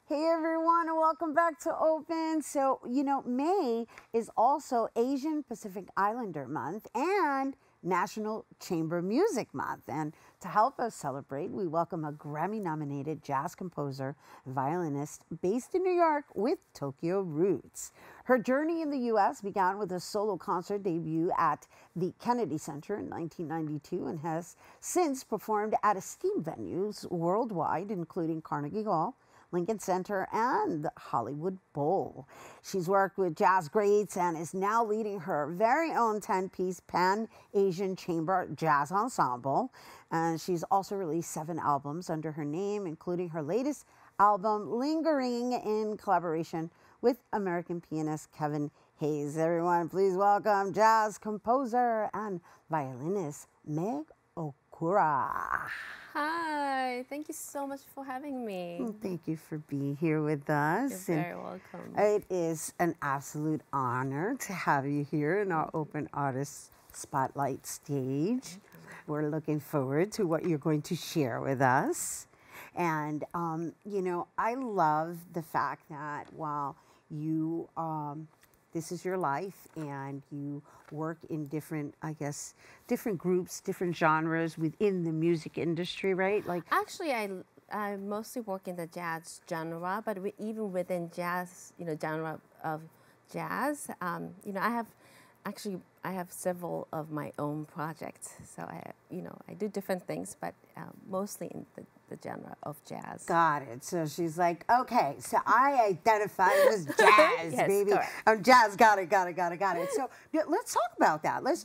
Hey everyone, and welcome back to Open. So, May is also Asian Pacific Islander Month and National Chamber Music Month. And to help us celebrate, we welcome a Grammy-nominated jazz composer, violinist based in New York with Tokyo roots. Her journey in the U.S. began with a solo concert debut at the Kennedy Center in 1992 and has since performed at esteemed venues worldwide, including Carnegie Hall, Lincoln Center, and the Hollywood Bowl. She's worked with jazz greats and is now leading her very own 10-piece Pan-Asian Chamber Jazz Ensemble. And she's also released 7 albums under her name, including her latest album, Lingering, in collaboration with American pianist Kevin Hayes. Everyone, please welcome jazz composer and violinist Meg Okura. Hi, thank you so much for having me. Thank you for being here with us. You're very welcome. It is an absolute honor to have you here in our Open Artist Spotlight stage. We're looking forward to what you're going to share with us. And, I love the fact that while you, this is your life and you work in different groups, different genres within the music industry, right? Actually, I mostly work in the jazz genre, but even within jazz, genre of jazz, I have several of my own projects. So I do different things, but mostly in the genre of jazz. Got it. So she's like, okay, so I identify as jazz, Yes, baby. correct. I'm jazz, got it. So let's talk about that. Like,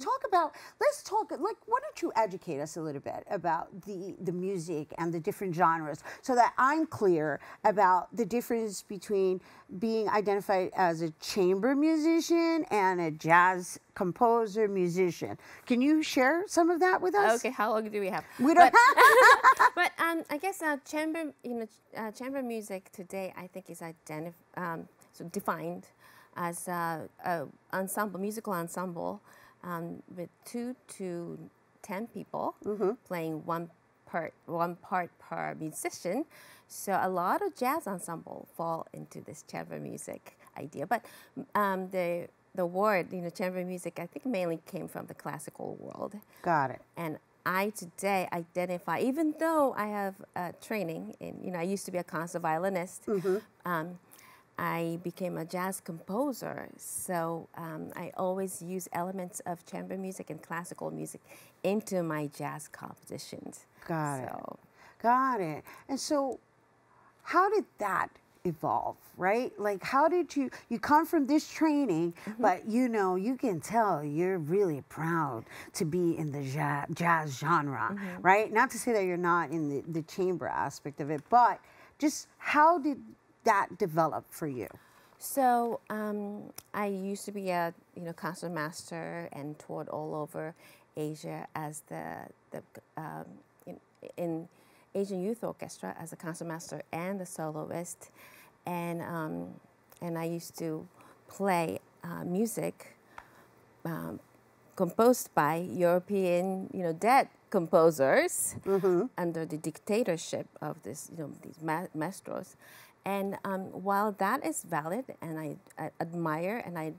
why don't you educate us a little bit about the music and the different genres so that I'm clear about the difference between being identified as a chamber musician and a jazz composer musician. Can you share some of that with us? Okay, how long do we have? We don't have. But I guess chamber music today, I think, is defined as a musical ensemble with 2 to 10 people playing one part per musician. So a lot of jazz ensemble fall into this chamber music idea. But the word, chamber music, I think mainly came from the classical world. Got it. And I today identify, even though I have training in, I used to be a concert violinist, I became a jazz composer. So I always use elements of chamber music and classical music into my jazz compositions. Got it. And so how did that evolve, right? Like, how did you come from this training, but you can tell you're really proud to be in the jazz genre, right? Not to say that you're not in the chamber aspect of it, but just how did that develop for you? So I used to be a concert master and toured all over Asia as in Asian Youth Orchestra as a concertmaster and a soloist, and I used to play music composed by European dead composers under the dictatorship of these maestros, and while that is valid and I admire and I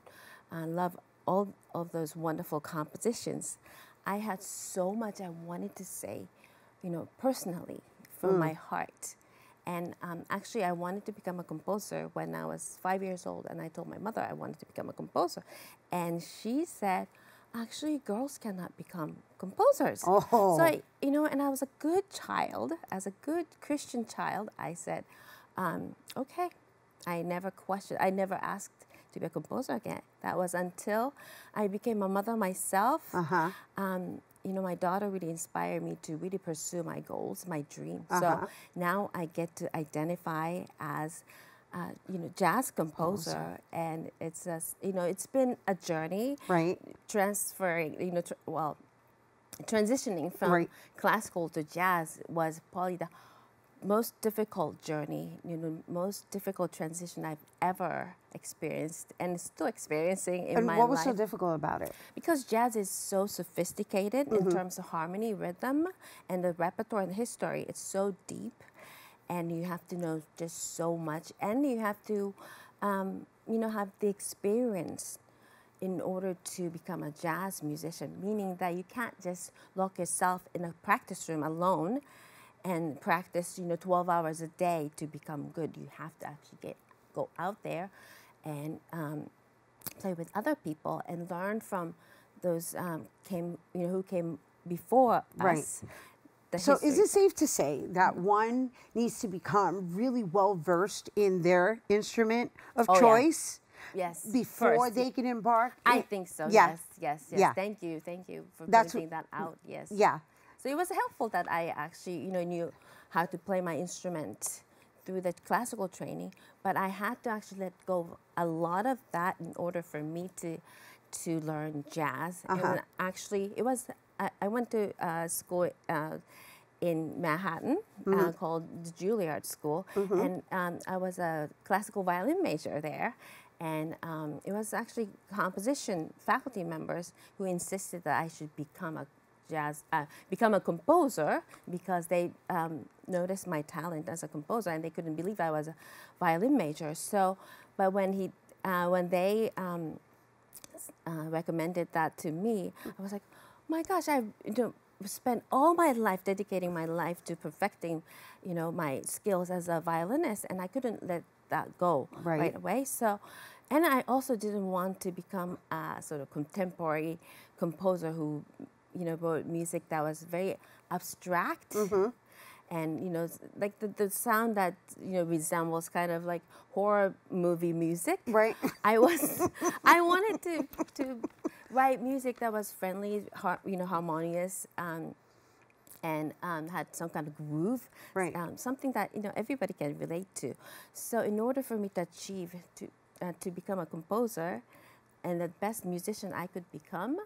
love all of those wonderful compositions, I had so much I wanted to say, personally, from my heart. And actually, I wanted to become a composer when I was 5 years old, and I told my mother I wanted to become a composer. And she said, actually, girls cannot become composers. Oh. So, and I was a good child. As a good Christian child, I said, okay. I never questioned, I never asked to be a composer again. That was until I became a mother myself. My daughter really inspired me to really pursue my goals, my dreams. So now I get to identify as, jazz composer, and it's it's been a journey, right? Transferring, transitioning from classical to jazz was probably the most difficult journey, most difficult transition I've ever experienced and still experiencing in my life. And what was so difficult about it? Because jazz is so sophisticated in terms of harmony, rhythm, and the repertoire and history. It's so deep. and you have to know just so much, and you have to, have the experience in order to become a jazz musician, meaning that you can't just lock yourself in a practice room alone and practice, 12 hours a day to become good. You have to actually go out there and play with other people and learn from those who came before us. So is it safe to say that one needs to become really well versed in their instrument of choice? Yes. Before they can embark? I think so. Yeah. Yes. Yeah. Thank you for pointing that out. Yes. Yeah. So it was helpful that I actually, knew how to play my instrument through the classical training, but I had to actually let go of a lot of that in order for me to learn jazz. And actually, I went to school in Manhattan called the Juilliard School, and I was a classical violin major there. And it was actually composition faculty members who insisted that I should become a composer, because they noticed my talent as a composer, and they couldn't believe I was a violin major. So, but when they recommended that to me, I was like, my gosh, I've spent all my life dedicating my life to perfecting, my skills as a violinist, and I couldn't let that go right away. So, and I also didn't want to become a sort of contemporary composer who, wrote music that was very abstract. And like the sound that resembles kind of like horror movie music. Right. I wanted to write music that was friendly, harmonious, and had some kind of groove. Right. Something that everybody can relate to. So in order for me to achieve to become a composer and the best musician I could become,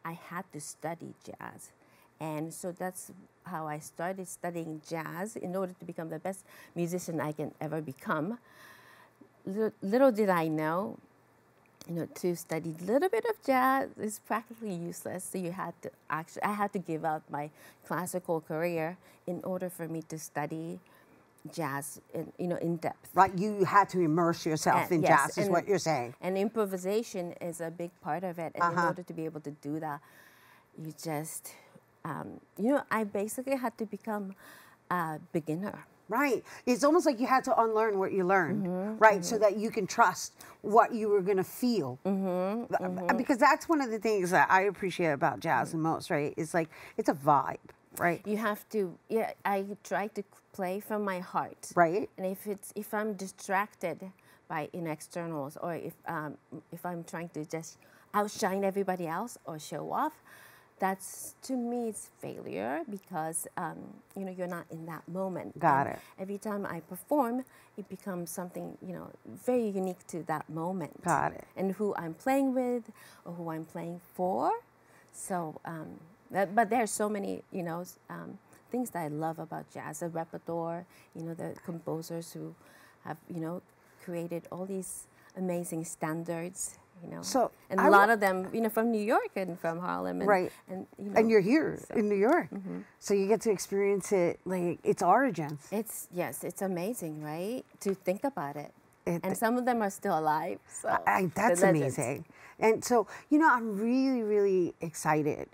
I had to study jazz. And so that's how I started studying jazz in order to become the best musician I can ever become. Little did I know, to study a little bit of jazz is practically useless. So I had to give up my classical career in order for me to study jazz in depth. Right, you had to immerse yourself in jazz, is what you're saying. And improvisation is a big part of it. And in order to be able to do that, you just, I basically had to become a beginner. Right. It's almost like you had to unlearn what you learned, right? So that you can trust what you were going to feel. Because that's one of the things that I appreciate about jazz the most, right? It's like, it's a vibe, right? You have to, I try to play from my heart. Right. And if I'm distracted by externals, or if I'm trying to just outshine everybody else or show off, that's, to me, it's failure, because you're not in that moment. Got it. Every time I perform, it becomes something very unique to that moment. Got it. And who I'm playing with, or who I'm playing for. So, but there are so many things that I love about jazz. The repertoire, the composers who have created all these amazing standards. So and a lot of them, from New York and from Harlem, and, right? And you're here in New York, so you get to experience it like its origins. It's amazing, right? To think about it, and some of them are still alive. So that's amazing. And so I'm really, really excited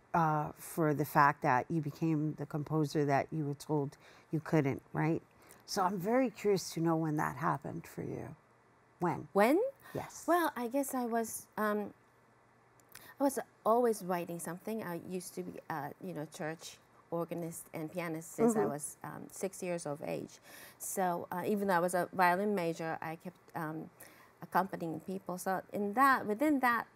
for the fact that you became the composer that you were told you couldn't, right? So I'm very curious to know when that happened for you. When? When? Yes. Well, I guess I was always writing something. I used to be church organist and pianist since I was 6 years of age. So even though I was a violin major, I kept accompanying people. So within that,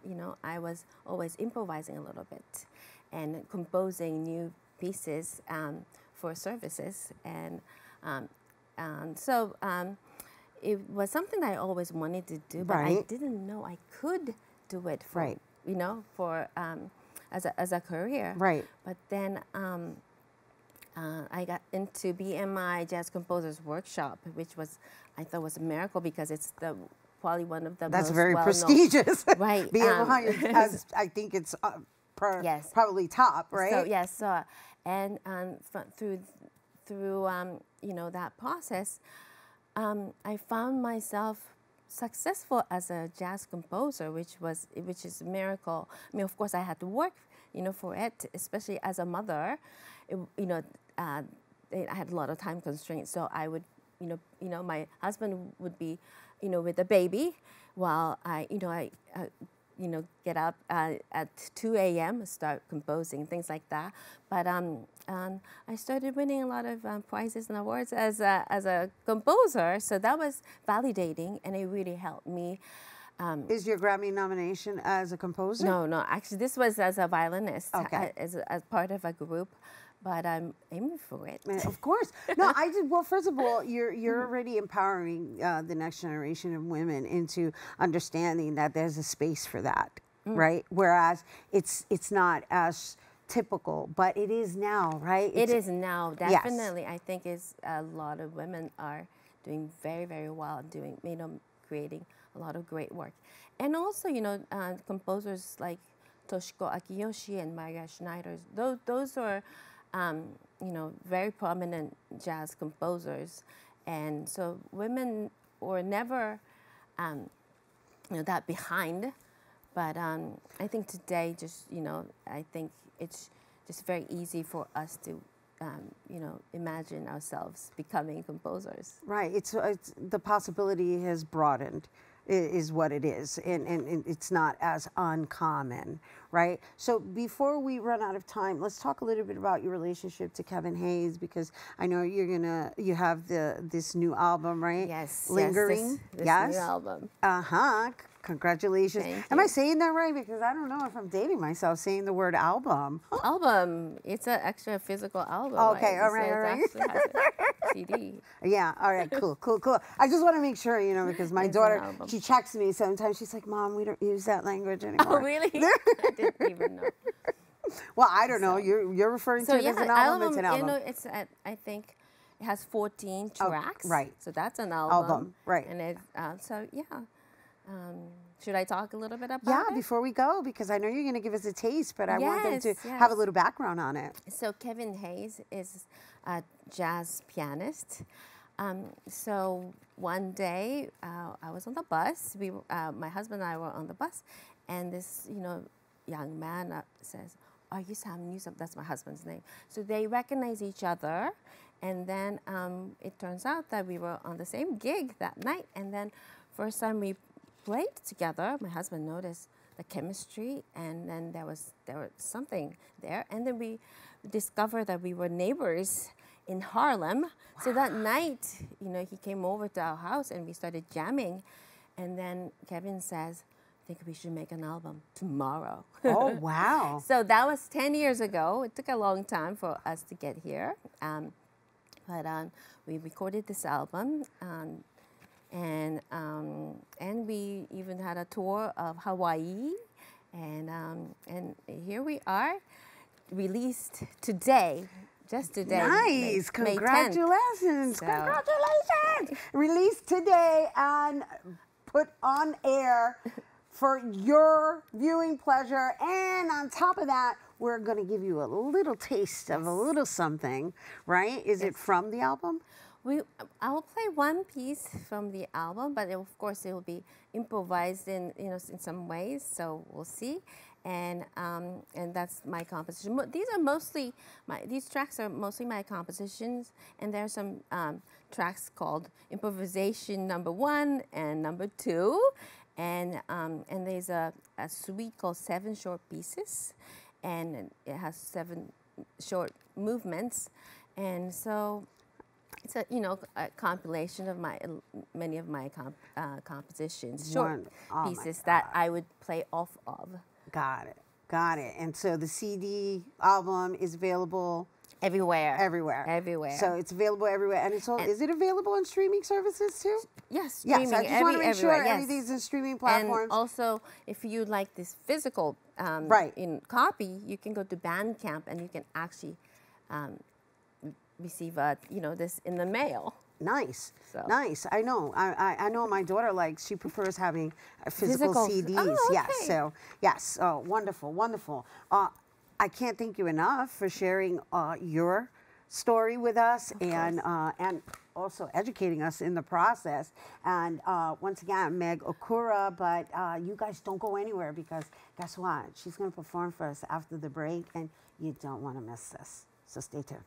I was always improvising a little bit and composing new pieces for services, and so. It was something that I always wanted to do, but I didn't know I could do it for, as a career. Right. But then I got into BMI Jazz Composers Workshop, which I thought was a miracle, because it's probably one of the That's most very well-known. prestigious. Right. BMI has, I think it's probably top, right? So yes, and through that process, I found myself successful as a jazz composer, which is a miracle. I mean, of course, I had to work, for it, especially as a mother. I had a lot of time constraints, so I would, my husband would be, with the baby, while I get up at 2 a.m., start composing, things like that. But I started winning a lot of prizes and awards as a composer, so that was validating, and it really helped me. Is your Grammy nomination as a composer? No. Actually, this was as a violinist, okay. as part of a group. But I'm aiming for it. Of course. No, I did. Well, first of all, you're already empowering the next generation of women into understanding that there's a space for that, right? Whereas it's not as typical, but it is now, right? It is now, definitely. Yes. I think a lot of women are doing very, very well, creating a lot of great work. And also, composers like Toshiko Akiyoshi and Maria Schneider, those are very prominent jazz composers, and so women were never, that behind. But I think today, I think it's just very easy for us to, imagine ourselves becoming composers. Right. It's the possibility has broadened, is what it is, and it's not as uncommon, right? So before we run out of time, let's talk a little bit about your relationship to Kevin Hayes, because I know you have this new album, right? Yes. Lingering. This new album. Congratulations. Thank Am I you. saying that right? Because I don't know if I'm dating myself saying the word album. Album. It's actually a physical album. Okay, all right. It actually has a CD. Yeah, all right, cool. I just want to make sure, because my It's an daughter, album. she checks me sometimes. She's like, Mom, we don't use that language anymore. Oh, really? I didn't even know. Well, I don't know. You're referring to it as an album. It's an album. I think it has 14 tracks. Right. So that's an album. Right. And should I talk a little bit about Yeah, it? before we go, because I know you're going to give us a taste, but I want them to Yes. have a little background on it. So Kevin Hayes is a jazz pianist. So one day I was on the bus. My husband and I were on the bus, and this young man says, "Are you Sam Newsom?" That's my husband's name. So they recognize each other, and then it turns out that we were on the same gig that night. And then first time we played together, my husband noticed the chemistry, and then there was something there, and then we discovered that we were neighbors in Harlem. So that night, he came over to our house and we started jamming, and then Kevin says, "I think we should make an album tomorrow." Oh, wow. So that was 10 years ago. It took a long time for us to get here, but we recorded this album. And we even had a tour of Hawaii, and here we are, released today, just today. Nice, May 10th. congratulations, So- congratulations! Released today and put on air for your viewing pleasure, and on top of that, we're going to give you a little taste of a little something, right? Is it from the album? I will play one piece from the album, but of course it will be improvised in some ways. So we'll see, and that's my composition. These tracks are mostly my compositions, and there are some tracks called improvisation number 1 and number 2, and there's a suite called 7 Short Pieces, and it has 7 short movements, and so. It's a compilation of many of my compositions, short pieces that I would play off of. Got it. And so the CD album is available Everywhere. So it's available everywhere, and is it available on streaming services too? Yes, streaming. Yes, I just want to make sure everywhere, yes. everything's in streaming platforms. And also, if you like this physical copy, you can go to Bandcamp and you can actually receive this in the mail. Nice. So. Nice. I know. I know my daughter she prefers having physical CDs. Oh, okay. Yes. So yes. Oh, wonderful. I can't thank you enough for sharing your story with us and also educating us in the process. And once again, Meg Okura, but you guys don't go anywhere because guess what? She's going to perform for us after the break, and you don't want to miss this. So stay tuned.